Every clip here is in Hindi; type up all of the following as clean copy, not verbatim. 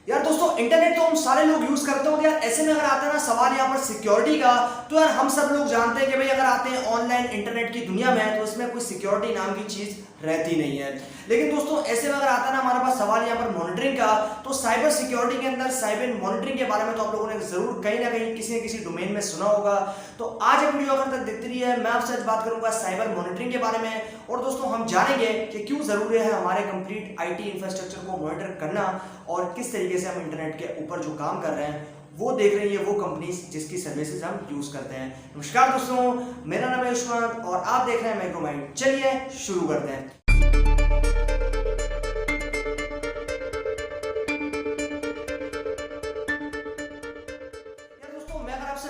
यार दोस्तों, इंटरनेट तो हम सारे लोग यूज करते हो। यार ऐसे में अगर आता है ना सवाल यहाँ पर सिक्योरिटी का, तो यार हम सब लोग जानते हैं कि भाई अगर आते हैं ऑनलाइन इंटरनेट की दुनिया में तो इसमें कोई सिक्योरिटी नाम की चीज रहती नहीं है। लेकिन दोस्तों ऐसे में अगर आता है ना हमारे पास सवाल यहाँ पर मॉनिटरिंग का, तो साइबर सिक्योरिटी के अंदर साइबर मॉनिटरिंग के बारे में तो आप लोगों ने जरूर कहीं ना कहीं किसी न किसी डोमेन में सुना होगा। तो आज वीडियो अगर तक देखते रही है, मैं आपसे आज बात करूंगा साइबर मॉनिटरिंग के बारे में। और दोस्तों हम जानेंगे कि क्यों जरूरी है हमारे कंप्लीट आईटी इंफ्रास्ट्रक्चर को मॉनिटर करना और किस तरीके से हम इंटरनेट के ऊपर जो काम कर रहे हैं वो देख रही है वो कंपनीज जिसकी सर्विसेज हम यूज करते हैं। नमस्कार दोस्तों, मेरा नाम है यशवंत और आप देख रहे हैं माइक्रोमाइंड। चलिए शुरू करते हैं।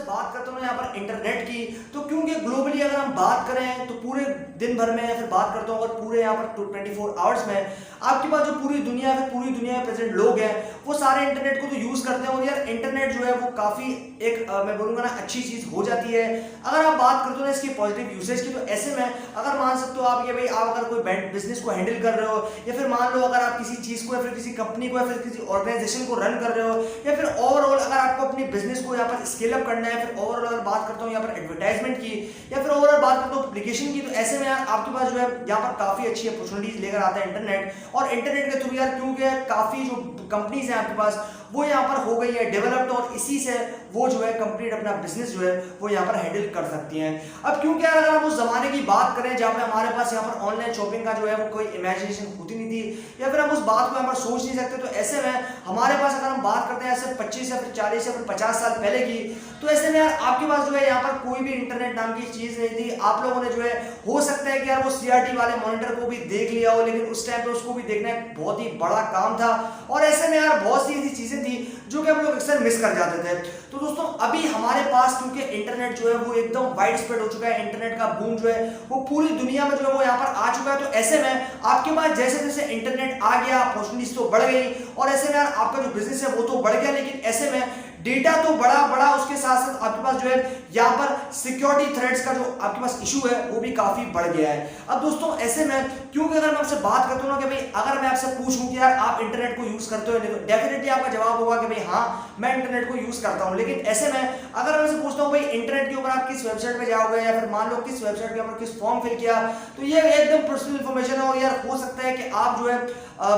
बात करता हूँ यहाँ पर इंटरनेट की, तो क्योंकि ग्लोबली अगर हम बात करें तो पूरे दिन भर में या फिर बात करता हूँ अगर पूरे यहाँ पर 24 आवर्स में आपके पास जो पूरी दुनिया है, पूरी दुनिया में प्रेजेंट लोग हैं वो सारे इंटरनेट को तो यूज करते हैं। और यार इंटरनेट जो है वो काफी एक मैं बोलूंगा ना अच्छी चीज हो जाती है अगर आप बात करते हो ना इसकी पॉजिटिव यूसेज की। तो ऐसे में अगर मान सकते हो आप ये भाई आप अगर कोई बिजनेस को हैंडल कर रहे हो या फिर मान लो अगर आप किसी चीज को या फिर किसी कंपनी को या फिर किसी ऑर्गेनाइजेशन को रन कर रहे हो या फिर ओवरऑल अगर आपको अपनी बिजनेस को यहाँ पर स्केल अप करना है, फिर ओवरऑल अगर बात करता हूँ यहाँ पर एडवर्टाइजमेंट की या फिर ओवरऑल बात करता हूँ एप्लीकेशन की, तो ऐसे में यार आपके पास जो है यहाँ पर काफी अच्छी अपॉर्चुनिटीज लेकर आता है इंटरनेट। और इंटरनेट के थ्रू यार क्योंकि काफी जो कंपनीज हैं आपके पास वो यहाँ पर हो गई है डेवलप्ड और इसी से वो जो है कंप्लीट अपना बिजनेस जो है वो यहाँ पर हैंडल कर सकती हैं। अब क्योंकि अगर हम उस जमाने की बात करें जहाँ पे हमारे पास यहाँ पर ऑनलाइन शॉपिंग का जो है वो कोई इमेजिनेशन होती नहीं थी या फिर हम उस बात को यहाँ पर सोच नहीं सकते, तो ऐसे में हमारे पास अगर हम बात करते हैं ऐसे 25 या फिर 40 या फिर 50 साल पहले की, तो ऐसे में यार आपके पास जो है यहाँ पर कोई भी इंटरनेट नाम की चीज नहीं थी। आप लोगों ने जो है हो सकता है कि यार वो सीआरटी वाले मॉनिटर को भी देख लिया हो, लेकिन उस टाइम पे उसको भी देखना एक बहुत ही बड़ा काम था और ऐसे में यार बहुत सी ऐसी चीजें थी जो कि हम लोग अक्सर मिस कर जाते थे। तो दोस्तों अभी हमारे पास क्योंकि इंटरनेट जो है वो एकदम वाइड स्प्रेड हो चुका है, इंटरनेट का बूम जो है वो पूरी दुनिया में जो है वो यहाँ पर आ चुका है। तो ऐसे में आपके पास जैसे जैसे इंटरनेट आ गया अपॉर्चुनिटीज तो बढ़ गई और ऐसे में यार आपका जो बिजनेस है वो तो बढ़ गया, लेकिन ऐसे में डेटा तो बड़ा उसके साथ साथ आपके पास जो है यहाँ पर सिक्योरिटी थ्रेट्स का जो आपके पास इशू है वो भी काफी बढ़ गया है। अब दोस्तों ऐसे में क्योंकि अगर मैं आपसे बात करता हूँ ना कि भाई अगर मैं आपसे पूछूं कि यार आप इंटरनेट को यूज करते हो नहीं, तो डेफिनेटली आपका जवाब होगा कि भाई हाँ मैं इंटरनेट को यूज करता हूँ। लेकिन ऐसे में अगर मैं आपसे पूछता हूँ भाई इंटरनेट के ऊपर आप किस वेबसाइट पे जाओगे या फिर मान लो किस वेबसाइट के ऊपर किस फॉर्म फिल किया, तो ये एकदम पर्सनल इंफॉर्मेशन है और यार हो सकता है कि आप जो है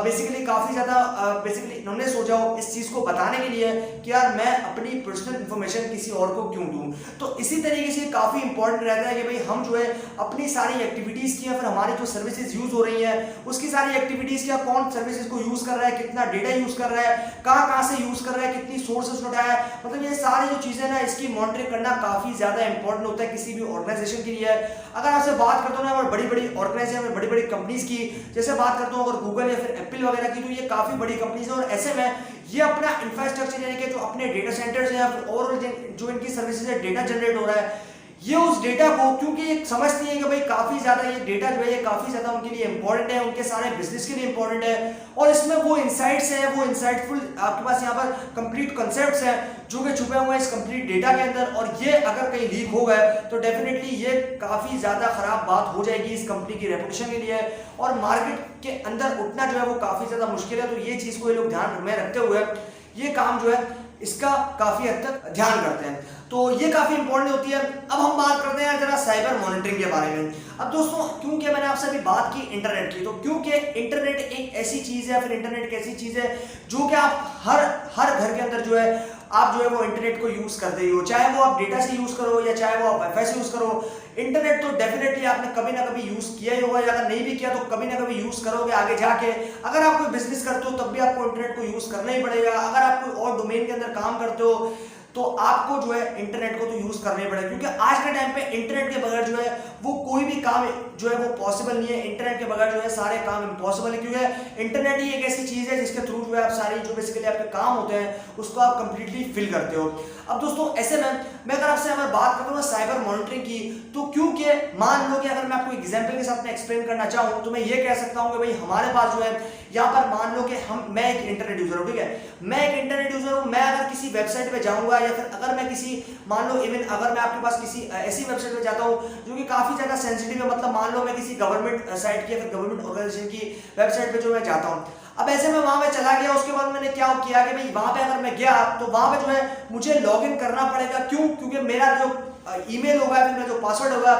बेसिकली काफी ज्यादा बेसिकली इन्होंने सोचा हो इस चीज को बताने के लिए कि यार मैं अपनी पर्सनल इंफॉर्मेशन किसी और को क्यों दूं। तो इसी तरीके से काफी इंपॉर्टेंट रहता है कि भाई हम जो है अपनी सारी एक्टिविटीज की या फिर हमारी जो सर्विसेज यूज हो रही है उसकी सारी एक्टिविटीज क्या कौन सर्विसेज को यूज कर रहा है, कितना डेटा यूज कर रहा है, कहां से यूज कर रहा है, कितनी सोर्सेस उठाया है, मतलब ये सारी जो चीजें ना इसकी मॉनिटरिंग करना काफी ज्यादा इंपॉर्टेंट होता है किसी भी ऑर्गेनाइजेशन के लिए। अगर आपसे बात करता हूँ ना बड़ी बड़ी ऑर्गेनाइजेशन बड़ी बड़ी कंपनीज की, जैसे बात करता हूँ अगर गूगल या फिर एप्पल वगैरह की, तो ये काफी बड़ी कंपनीज है और ऐसे में ये अपना इंफ्रास्ट्रक्चर यानी कि जो अपने डेटा सेंटर्स हैं और जो इनकी सर्विसेज है डेटा जनरेट हो रहा है, ये उस डेटा को क्योंकि ये समझती है कि भाई काफी ज्यादा ये डेटा जो है ये काफी ज्यादा उनके लिए इंपॉर्टेंट है, उनके सारे बिजनेस के लिए इंपॉर्टेंट है और इसमें वो इनसाइट्स हैं, वो इनसाइटफुल आपके पास यहाँ पर कंप्लीट कॉन्सेप्ट्स हैं जो कि छुपे हुए हैं इस कंप्लीट डेटा के अंदर। और ये अगर कहीं लीक हो गए तो डेफिनेटली ये काफी ज्यादा खराब बात हो जाएगी इस कंपनी की रेपुटेशन के लिए और मार्केट के अंदर उठना जो है वो काफी ज्यादा मुश्किल है। तो ये चीज को ये लोग ध्यान में रखते हुए ये काम जो है इसका काफी हद तक ध्यान करते हैं, तो ये काफी इंपॉर्टेंट होती है। अब हम बात करते हैं जरा साइबर मॉनिटरिंग के बारे में। अब दोस्तों क्योंकि मैंने आपसे अभी बात की इंटरनेट की, तो क्योंकि इंटरनेट एक ऐसी चीज है, फिर इंटरनेट एक ऐसी चीज है जो कि आप हर घर के अंदर जो है आप जो है वो इंटरनेट को यूज करते ही हो, चाहे वो आप डेटा से यूज करो या चाहे वो आप वाईफाई से यूज करो। इंटरनेट तो डेफिनेटली आपने कभी ना कभी यूज किया ही होगा या अगर नहीं भी किया तो कभी ना कभी यूज करोगे आगे जाके। अगर आप कोई बिजनेस करते हो तब भी आपको इंटरनेट को यूज करना ही पड़ेगा। अगर आप कोई और डोमेन के अंदर काम करते हो तो आपको जो है इंटरनेट को तो यूज करना ही पड़ेगा, क्योंकि आज के टाइम पे इंटरनेट के बगैर जो है वो कोई भी काम जो है वो पॉसिबल नहीं है। इंटरनेट के बगैर जो है सारे काम इम्पॉसिबल है, क्योंकि इंटरनेट ही एक ऐसी चीज है जिसके थ्रू जो है आप सारी जो बेसिकली आपके काम होते हैं उसको आप कंप्लीटली फिल करते हो। अब दोस्तों ऐसे में मैं अगर आपसे अगर बात करूँ साइबर मॉनिटरिंग की, तो क्योंकि मान लो कि अगर मैं आपको एग्जाम्पल के साथ में एक्सप्लेन करना चाहूँ तो मैं ये कह सकता हूँ कि भाई हमारे पास जो है यहाँ पर मान लो कि मैं एक इंटरनेट यूजर हूँ, ठीक है, मैं एक इंटरनेट यूजर हूँ। मैं अगर किसी वेबसाइट पे जाऊंगा या फिर अगर मैं किसी मान लो इवन अगर मैं आपके पास किसी ऐसी वेबसाइट पे जाता हूँ जो कि काफी ज्यादा सेंसिटिव है, मतलब मान लो मैं किसी गवर्नमेंट साइट की या फिर गवर्नमेंट ऑर्गेनाइजेशन की वेबसाइट पे जो मैं जाता हूँ, अब ऐसे में वहां पे चला गया, उसके बाद मैंने क्या किया कि भाई वहां पे अगर मैं गया तो वहां पे जो है मुझे लॉगिन करना पड़ेगा। क्यों? क्योंकि मेरा जो ईमेल होगा, फिर मेरा जो पासवर्ड होगा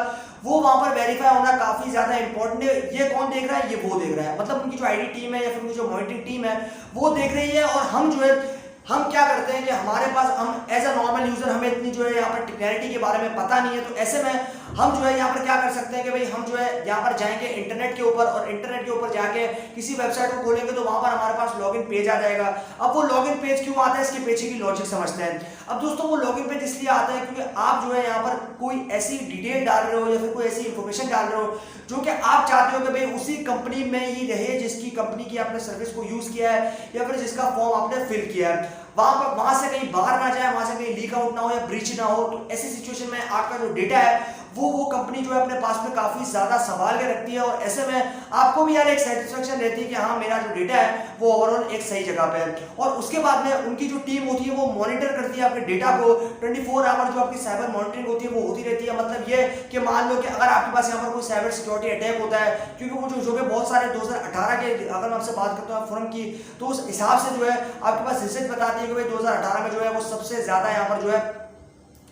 वो वहां पर वेरीफाई होना काफी ज्यादा इंपॉर्टेंट है। ये कौन देख रहा है? ये वो देख रहा है, मतलब उनकी जो आईडी टीम है या फिर उनकी जो मॉनिटरिंग टीम है वो देख रही है। और हम जो है हम क्या करते हैं कि हमारे पास हम एज अ नॉर्मल यूजर हमें इतनी जो है यहाँ पर टेक्निकलिटी के बारे में पता नहीं है, तो ऐसे में हम जो है यहाँ पर क्या कर सकते हैं कि भाई हम जो है यहाँ पर जाएंगे इंटरनेट के ऊपर, और इंटरनेट के ऊपर जाके किसी वेबसाइट को खोलेंगे तो वहां पर हमारे पास लॉगिन पेज आ जाएगा। अब वो लॉगिन पेज क्यों आता है, इसके पीछे की लॉजिक समझते हैं। अब दोस्तों वो लॉगिन पेज इसलिए आता है क्योंकि आप जो है यहाँ पर कोई ऐसी डिटेल डाल रहे हो या फिर कोई ऐसी इंफॉर्मेशन डाल रहे हो जो कि आप चाहते हो कि भाई उसी कंपनी में ही रहे जिसकी कंपनी की आपने सर्विस को यूज किया है या फिर जिसका फॉर्म आपने फिल किया है, वहां से कहीं बाहर ना जाए, वहां से कहीं लीक आउट ना हो या ब्रीच ना हो। तो ऐसी सिचुएशन में आपका जो डेटा है वो कंपनी जो है अपने पास में काफी ज्यादा संभाल के रखती है, और ऐसे में आपको भी यार एक सेटिस्फेक्शन रहती है कि हाँ मेरा जो डेटा है वो ओवरऑल एक सही जगह पे है। और उसके बाद में उनकी जो टीम होती है वो मॉनिटर करती है आपके डेटा को 24 आवर, जो आपकी साइबर मॉनिटरिंग होती है वो होती रहती है। मतलब ये कि मान लो कि अगर आपके पास यहाँ पर कोई साइबर सिक्योरिटी अटैक होता है, क्योंकि वो जो बहुत सारे 2018 के अगर मैं आपसे बात करता हूँ फोरम की, तो उस हिसाब से जो है आपके पास रिसर्च बताती है कि भाई 2018 में जो है वो सबसे ज्यादा यहाँ पर जो है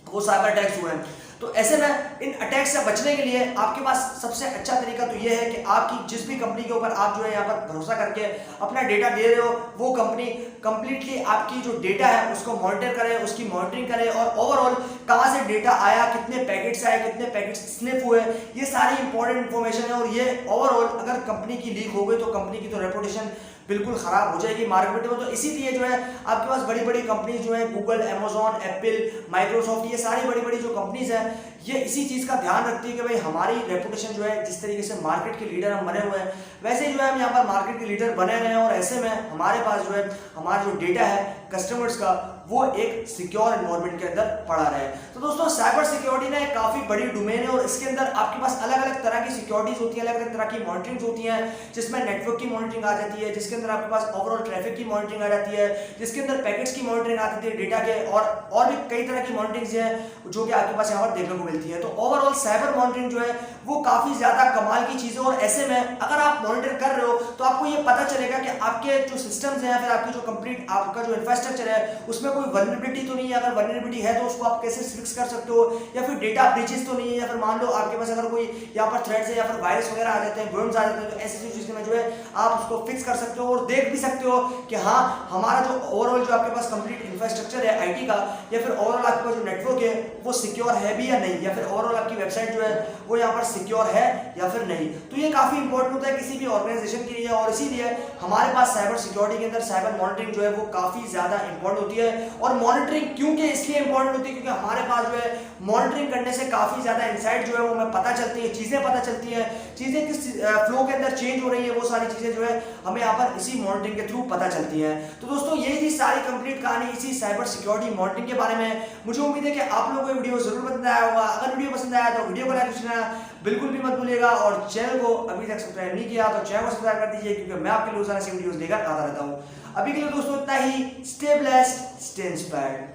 वो साइबर अटैक्स हुए हैं। तो ऐसे में इन अटैक से बचने के लिए आपके पास सबसे अच्छा तरीका तो ये है कि आपकी जिस भी कंपनी के ऊपर आप जो है यहाँ पर भरोसा करके अपना डेटा दे रहे हो वो कंपनी कंप्लीटली आपकी जो डेटा है उसको मॉनिटर करे, उसकी मॉनिटरिंग करे, और ओवरऑल कहाँ से डेटा आया, कितने पैकेट्स आए, कितने पैकेट्स स्निफ हुए, ये सारी इंपॉर्टेंट इंफॉर्मेशन है। और ये ओवरऑल अगर कंपनी की लीक हो गई तो कंपनी की तो रेपुटेशन बिल्कुल खराब हो जाएगी मार्केट में। तो इसीलिए जो है आपके पास बड़ी बड़ी कंपनी जो है गूगल, अमेजॉन, एप्पल, माइक्रोसॉफ्ट, ये सारी बड़ी बड़ी जो कंपनीज हैं ये इसी चीज का ध्यान रखती है कि भाई हमारी रेपुटेशन जो है जिस तरीके से मार्केट के लीडर हम बने हुए हैं वैसे जो है हम यहाँ पर मार्केट के लीडर बने रहे हैं, और ऐसे में हमारे पास जो है हमारा जो डेटा है कस्टमर्स का वो एक सिक्योर एनवायरनमेंट के अंदर पड़ा रहे। तो दोस्तों साइबर सिक्योरिटी ना एक काफी बड़ी डोमेन है, और इसके अंदर आपके पास अलग अलग तरह की सिक्योरिटीज होती है, अलग अलग तरह की मॉनिटरिंग होती है, जिसमें नेटवर्क की मॉनिटरिंग आ जाती है, जिसके अंदर आपके पास ओवरऑल ट्रैफिक की मॉनिटरिंग आ जाती है, जिसके अंदर पैकेट्स की मॉनिटरिंग आ जाती है डेटा के, और भी कई तरह की मॉनिटरिंग है जो कि आपके पास यहाँ पर देखने को मिलती है। तो ओवरऑल साइबर मॉनिटरिंग जो है वो काफी ज्यादा कमाल की चीज है, और ऐसे में अगर आप मॉनिटर कर रहे हो तो आपको ये पता चलेगा कि आपके जो सिस्टम्स हैं या फिर आपकी जो कंप्लीट आपका जो इंफ्रास्ट्रक्चर है उसमें कोई वल्नरेबिलिटी तो नहीं है। अगर वल्नरेबिलिटी है तो उसको आप कैसे फिक्स कर सकते हो, या फिर डेटा ब्रीचेस तो नहीं है, या फिर मान लो आपके पास अगर कोई यहाँ पर थ्रेड्स है या फिर वायरस वगैरह आ जाते हैं, वर्म्स आ जाते हैं, तो ऐसी सिचुएशन में जो है आप उसको फिक्स कर सकते हो और देख भी सकते हो कि हाँ हमारा जो ओवरऑल जो आपके पास कंप्लीट इंफ्रास्ट्रक्चर है आईटी का, या फिर ओवरऑल आपका जो नेटवर्क है वो सिक्योर है भी या नहीं, या फिर ओवरऑल आपकी वेबसाइट जो है वो यहाँ पर सिक्योर है या फिर नहीं। तो ये काफी इंपॉर्टेंट होता है किसी भी ऑर्गेनाइजेशन के लिए, और इसीलिए हमारे पास साइबर सिक्योरिटी के अंदर साइबर मॉनिटरिंग जो है वो काफी ज्यादा इंपॉर्टेंट होती है। और मॉनिटरिंग क्योंकि इसलिए इंपॉर्टेंट होती है क्योंकि हमारे पास जो है मॉनिटरिंग करने से काफी ज्यादा इनसाइट जो है वो हमें पता चलती है, चीजें पता चलती है, चीजें किस फ्लो के अंदर चेंज हो रही है, वो सारी चीजें जो है हमें यहाँ पर इसी मॉनिटरिंग के थ्रू पता चलती है। तो दोस्तों ये थी सारी कंप्लीट कहानी इसी साइबर सिक्योरिटी मॉनिटरिंग के बारे में। मुझे उम्मीद है कि आप लोगों को ये वीडियो जरूर पसंद आया होगा। अगर वीडियो पसंद आया तो वीडियो को लाइक करना बिल्कुल भी मत भूलिएगा, और चैनल को अभी तक सब्सक्राइब नहीं किया तो चैनल को सब्सक्राइब कर दीजिए, क्योंकि मैं आपके लिए रोजाना ऐसी वीडियोस लेकर आता रहता हूँ। अभी के लिए दोस्तों इतना ही। Stay blessed, stay inspired.